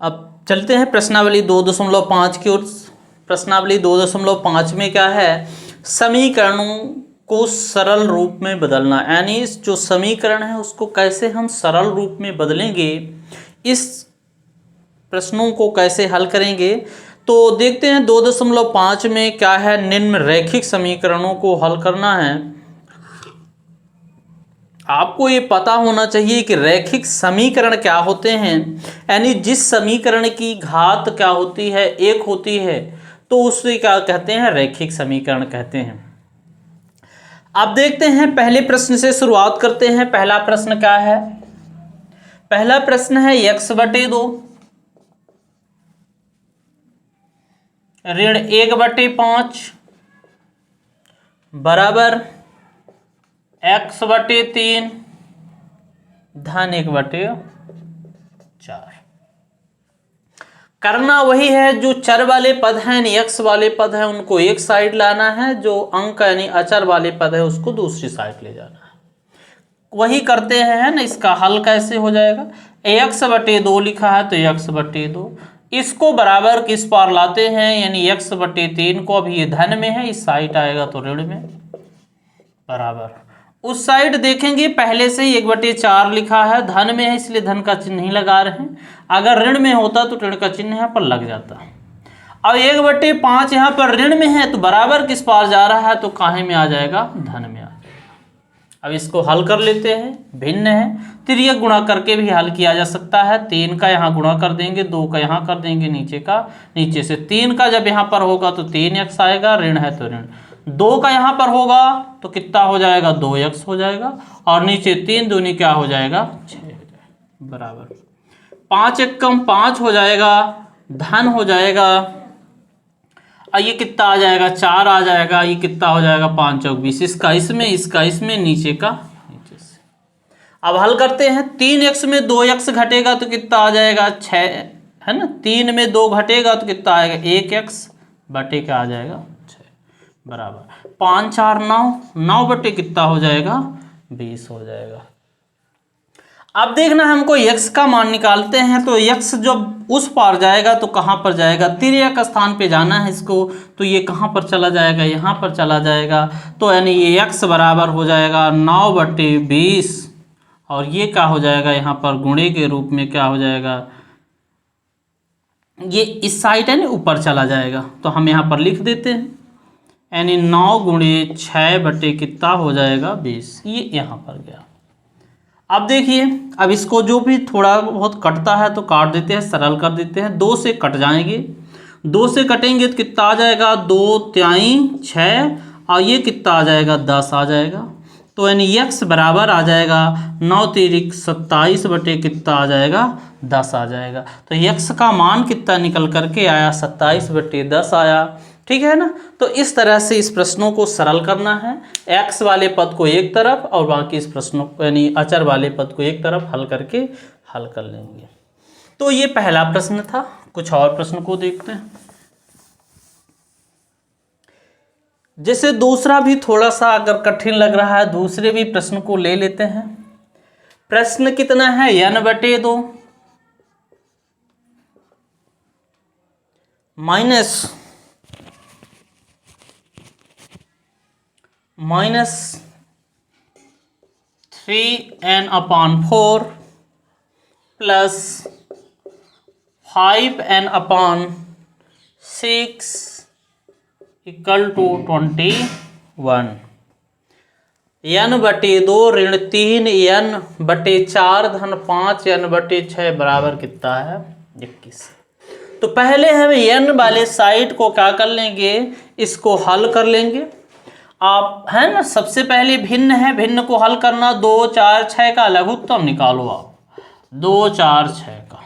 अब चलते हैं प्रश्नावली 2.5 की ओर। प्रश्नावली 2.5 में क्या है, समीकरणों को सरल रूप में बदलना, यानी जो समीकरण है उसको कैसे हम सरल रूप में बदलेंगे, इस प्रश्नों को कैसे हल करेंगे। तो देखते हैं 2.5 में क्या है, निम्न रैखिक समीकरणों को हल करना है। आपको ये पता होना चाहिए कि रैखिक समीकरण क्या होते हैं, यानी जिस समीकरण की घात क्या होती है, एक होती है, तो उसे क्या कहते हैं, रैखिक समीकरण कहते हैं। अब देखते हैं पहले प्रश्न से शुरुआत करते हैं। पहला प्रश्न क्या है, पहला प्रश्न है x/2 ऋण 1/5 बराबर x/3 धन 1/4। करना वही है, जो चर वाले पद हैं यानी x वाले पद हैं उनको एक साइड लाना है, जो अंक यानी अचर वाले पद है उसको दूसरी साइड ले जाना है। वही करते हैं ना। इसका हल कैसे हो जाएगा, x/2 लिखा है तो x/2, इसको बराबर किस पार लाते हैं, यानी x/3 को, अभी ये धन में है, इस साइड आएगा तो ऋण में, बराबर उस साइड देखेंगे पहले से ही 1/4 लिखा है, धन में है इसलिए धन का चिन्ह नहीं लगा रहे हैं, अगर ऋण में होता तो ऋण का चिन्ह यहाँ पर लग जाता। अब 1/5 यहाँ पर ऋण में है तो बराबर किस पार जा रहा है, तो काहे में आ जाएगा, धन में आ जाएगा। अब इसको हल कर लेते हैं, भिन्न है, तिर्यक गुणा करके भी हल किया जा सकता है। 3 का यहाँ गुणा कर देंगे, 2 का यहाँ कर देंगे, नीचे का नीचे से 3 का जब यहाँ पर होगा तो 3x आएगा, ऋण है तो ऋण, 2 का यहाँ पर होगा तो कितना हो जाएगा, 2x हो जाएगा, और नीचे 3 दूनी क्या हो जाएगा, 6 हो जाएगा, बराबर 5 एकम 5 हो जाएगा, धन हो जाएगा, और ये कितना आ जाएगा, 4 आ जाएगा, ये कितना हो जाएगा, 5 चौक 20, इसका इसमें नीचे का नीचे से। अब हल करते हैं, 3x में 2x घटेगा तो कितना आ जाएगा, 6 है ना, 3 में 2 घटेगा तो कितना आएगा, 1x बटे क्या आ जाएगा, 6, बराबर 5 4 9, 9 बटे कितना हो जाएगा, 20 हो जाएगा। अब देखना हमको x का मान निकालते हैं, तो x जब उस पार जाएगा तो कहाँ पर जाएगा, तिर्यक स्थान पे जाना है इसको, तो ये कहाँ पर चला जाएगा, यहाँ पर चला जाएगा, तो यानी ये x बराबर हो जाएगा 9/20, और ये क्या हो जाएगा, यहाँ पर गुणे के रूप में क्या हो जाएगा, ये इस साइड है ना ऊपर चला जाएगा, तो हम यहाँ पर लिख देते हैं, यानी 9 × 6 बटे कितना हो जाएगा, 20, ये यहाँ पर गया। अब देखिए, अब इसको जो भी थोड़ा बहुत कटता है तो काट देते हैं, सरल कर देते हैं, 2 से कट जाएंगे, 2 से कटेंगे तो कितना आ जाएगा, 2 तिहाई 6, और ये कितना आ जाएगा, 10 आ जाएगा, तो यानी x बराबर आ जाएगा 9 तिरिक 27 बटे कितना आ जाएगा, 10 आ जाएगा। तो x का मान कितना निकल करके आया, 27/10 आया, ठीक है ना। तो इस तरह से इस प्रश्नों को सरल करना है, x वाले पद को एक तरफ और बाकी इस प्रश्नों को यानी अचर वाले पद को एक तरफ हल करके हल कर लेंगे। तो ये पहला प्रश्न था। कुछ और प्रश्न को देखते हैं। जैसे दूसरा भी थोड़ा सा अगर कठिन लग रहा है, दूसरे भी प्रश्न को ले लेते हैं। प्रश्न कितना है, n/2 minus 3n/4 plus 5n/6 equal to 21। n/2 ऋण 3n/4 धन 5n/6 बराबर कितना है, 21। तो पहले हम n वाले साइड को क्या कर लेंगे, इसको हल कर लेंगे। आप है ना, सबसे पहले भिन्न है, भिन्न को हल करना, 2 4 6 का लघुत्तम निकालो आप, 2 4 6 का,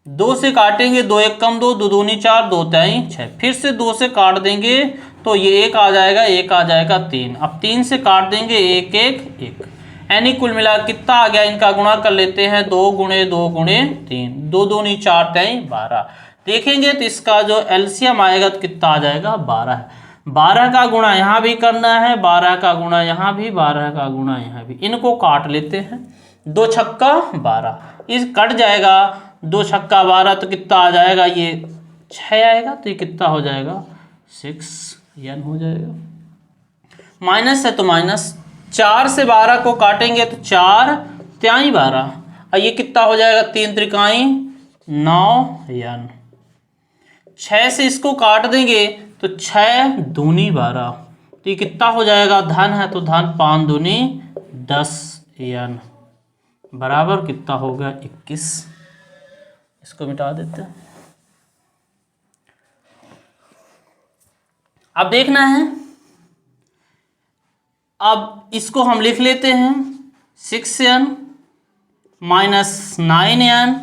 2 से काटेंगे, 2 1 कम 2, 2 दूनी 4, 2 तिहाई 6, फिर से 2 से काट देंगे तो ये 1 आ जाएगा, 1 आ जाएगा 3, अब 3 से काट देंगे 1 1 1, यानी कुल मिला कितना आ गया, इनका गुणा कर लेते हैं, 2 × 2 × 3, 2 दूनी 4 तिहाई 12। देखेंगे तो इसका जो एलसीएम आएगा तो कितना आ जाएगा, 12। 12 का गुणा यहाँ भी करना है, 12 का गुणा यहाँ भी, 12 का गुणा यहाँ भी, इनको काट लेते हैं, 2 छक्का 12, इस कट जाएगा 2 छक्का 12 तो कितना आ जाएगा, ये 6 आएगा, तो ये कितना हो जाएगा 6n हो जाएगा। माइनस है तो माइनस, 4 से 12 को काटेंगे तो 4 त्याई 12, और ये कितना हो जाएगा 3 त्रिकाई 9n। 6 से इसको काट देंगे तो 6 दूनी 12, तो ये कितना हो जाएगा, धन है तो धन 5 दूनी 10n बराबर कितना होगा 21। इसको मिटा देते हैं। अब देखना है, अब इसको हम लिख लेते हैं 6n minus 9n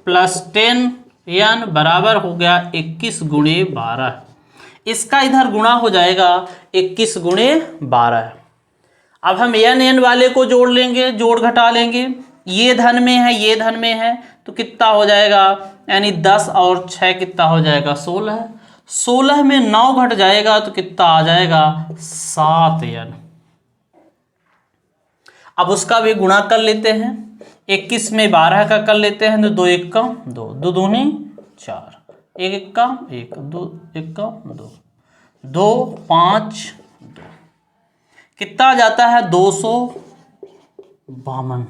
plus 10n बराबर हो गया 21 गुणे 12। इसका इधर गुणा हो जाएगा 21 गुणे 12। अब हम n वाले को जोड़ लेंगे, जोड़ घटा लेंगे, ये धन में है ये धन में है, तो कितना हो जाएगा, यानी 10 और 6 कितना हो जाएगा 16। 16 में 9 घट जाएगा तो कितना आ जाएगा 7n। अब उसका भी गुणा कर लेते हैं, 21 में 12 का कर लेते हैं, तो 2 1 का 2, 2 दूनी 4, 1 1 का 1, 2 1 का 2, 2 5 2, कितना आ जाता है 252।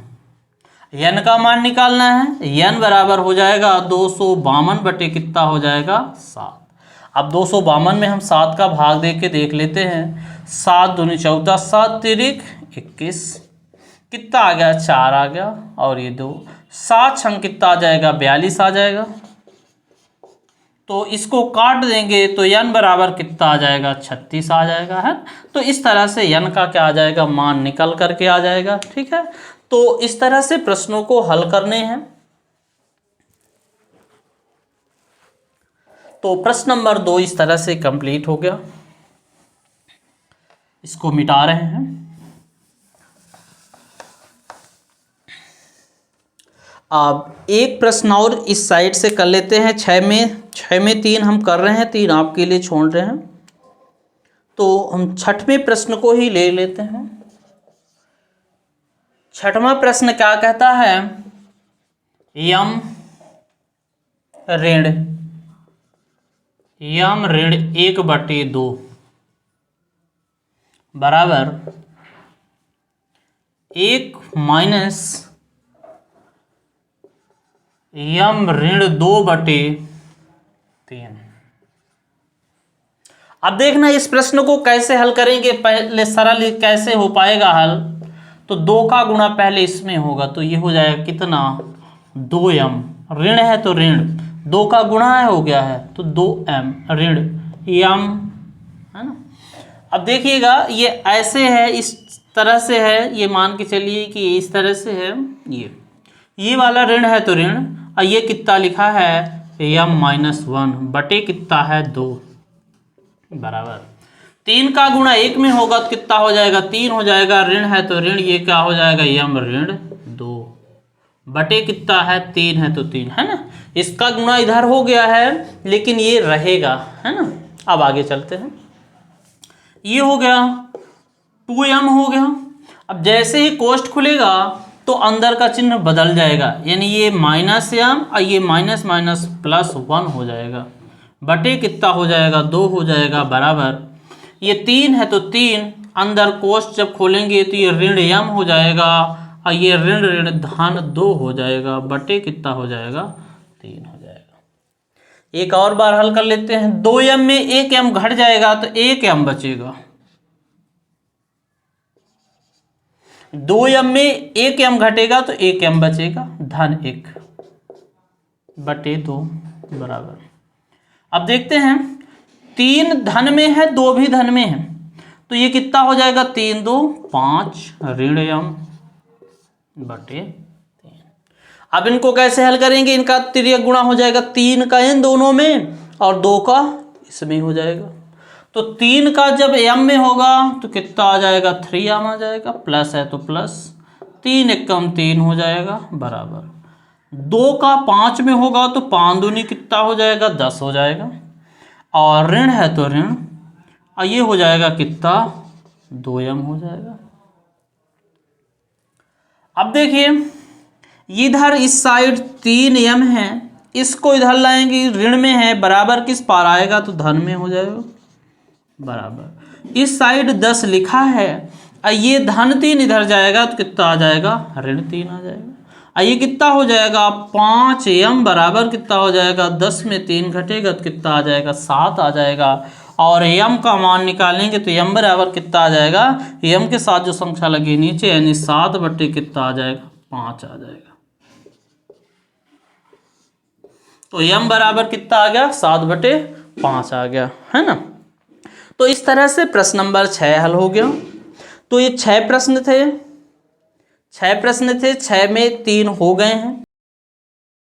n का मान निकालना है, n बराबर हो जाएगा 252 बटे कितना हो जाएगा 7। अब 252 में हम 7 का भाग दे के देख लेते हैं, 7 दूनी 14, 7 तिरिक 21, कितना आ गया 4 आ गया, और ये 2, 7 छंग कितना आ जाएगा 42 आ जाएगा। तो इसको काट देंगे तो n बराबर कितना आ जाएगा 36 आ जाएगा, है। तो इस तरह से n का क्या आ जाएगा, मान निकल करके आ जाएगा, ठीक है। तो इस तरह से प्रश्नों को हल करने हैं। तो प्रश्न नंबर 2 इस तरह से कंप्लीट हो गया। इसको मिटा रहे हैं। अब एक प्रश्न और इस साइड से कर लेते हैं। 6 में 3 हम कर रहे हैं, 3 आपके लिए छोड़ रहे हैं। तो हम 6वें प्रश्न को ही ले लेते हैं। 6वां प्रश्न क्या कहता है, यम ऋण 1/2 बराबर 1 माइनस यम ऋण 2/3। अब देखना इस प्रश्न को कैसे हल करेंगे। पहले सरल कैसे हो पाएगा हल, तो 2 का गुणा पहले इसमें होगा, तो ये हो जाएगा कितना 2m, ऋण है तो ऋण 2 का गुणा है हो गया है, तो 2m ऋण यम, है ना। अब देखिएगा ये ऐसे है, इस तरह से है, ये मान के चलिए कि इस तरह से है, ये वाला ऋण है तो ऋण, और ये कितना लिखा है m-1 बटे कितना है 2 बराबर 3 का गुणा 1 में होगा तो कितना हो जाएगा 3 हो जाएगा, ऋण है तो ऋण, ये क्या हो जाएगा यम ऋण 2 बटे कितना है 3 है तो 3, है ना। इसका गुणा इधर हो गया है लेकिन ये रहेगा, है ना। अब आगे चलते हैं। ये हो गया 2m हो गया। अब जैसे ही कोष्ठ खुलेगा तो अंदर का चिन्ह बदल जाएगा, यानी ये -m और ये माइनस माइनस +1 हो जाएगा, बटे कितना हो जाएगा 2 हो जाएगा बराबर, ये 3 है तो 3, अंदर कोष्ठ जब खोलेंगे तो ये ऋण m हो जाएगा और ये ऋण ऋण धन 2 हो जाएगा, बटे कितना हो जाएगा 3 हो जाएगा। एक और बार हल कर लेते हैं। 2m में 1m घट जाएगा तो 1m बचेगा, 2m में 1m घटेगा तो 1m बचेगा, धन 1 बटे 2 बराबर। अब देखते हैं 3 धन में है 2 भी धन में है, तो ये कितना हो जाएगा 3 2 5 ऋण m बटे 3। अब इनको कैसे हल करेंगे, इनका तिर्यक गुणा हो जाएगा, 3 का इन दोनों में और 2 का इसमें हो जाएगा। तो 3 का जब m में होगा तो कितना आ जाएगा 3m आ जाएगा, प्लस है तो प्लस, 3 एकम 3 हो जाएगा बराबर, 2 का 5 में होगा तो 5 दूनी कितना हो जाएगा 10 हो जाएगा, और ऋण है तो ऋण, और ये हो जाएगा कितना 2m हो जाएगा। अब देखिए इधर इस साइड 3m है, इसको इधर लाएंगे, ऋण में है, बराबर किस पार आएगा तो धन में हो जाएगा, बराबर। इस साइड 10 लिखा है, ये धन 3 इधर जाएगा तो कितना आ जाएगा, ऋण 3 आ जाएगा। ये कितना हो जाएगा 5m बराबर कितना हो जाएगा, 10 में 3 घटेगा तो कितना आ जाएगा 7 आ जाएगा। और m का मान निकालेंगे तो m बराबर कितना आ जाएगा, m के साथ जो संख्या लगी नीचे यानी 7 बटे कितना आ जाएगा 5 आ जाएगा। तो m बराबर कितना आ गया 7 बटे 5 आ गया, है ना। तो इस तरह से प्रश्न नंबर 6 हल हो गया। तो ये 6 प्रश्न थे, 6 में 3 हो गए हैं।